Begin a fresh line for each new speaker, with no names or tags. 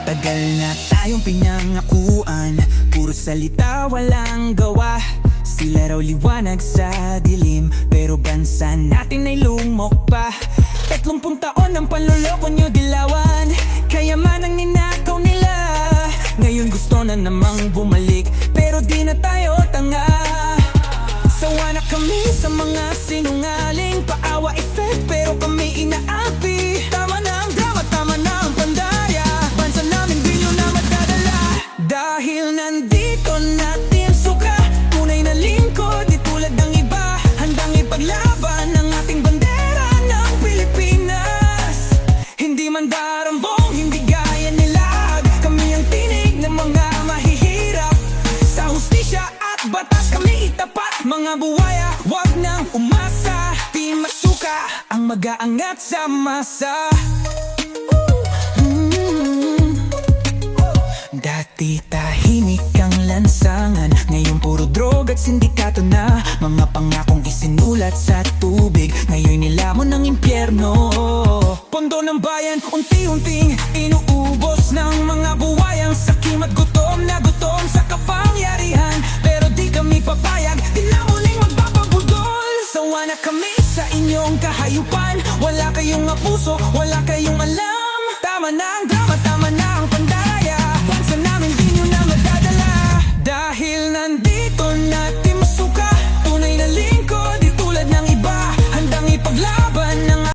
Matagal na tayong pinangakuan, puro salita walang gawa. Sila raw liwanag sa dilim, pero bansa natin ay lumok pa. 30 taon ng panloloko nyo dilawan, kayaman ang ninakaw nila. Ngayon gusto na namang bumalik, pero di na tayo tanga. Sawa na kami sa mga sinungaling, paawa effect pero kami inaapi. Tama na ang drama, tama na ang pandaya, bansa namin di nyo na madadala. Dahil nandito natin suka, tunay na lingkod di tulad ng iba. Handang ipaglaban ang ating bandera ng Pilipinas. Hindi man darambong, hindi gaya nila. Kami ang tinig ng mga mahihirap, sa hustisya at batas kami itapat. Mga buwaya, wag nang umasa, di masuka ang mag-aangat sa masa. Dati tahimik ang lansangan, ngayon puro drog at sindikato na. Mga pangakong isinulat sa tubig, ngayon nilamon ng impyerno. Pondo ng bayan, unti-unting inuubos ng mga buwayang sakim at gutom na gutom sa kapangyarihan. Pero di kami papayag, di na muling magpapabudol. Sawa na kami sa inyong kahayupan, wala kayong puso, wala kayong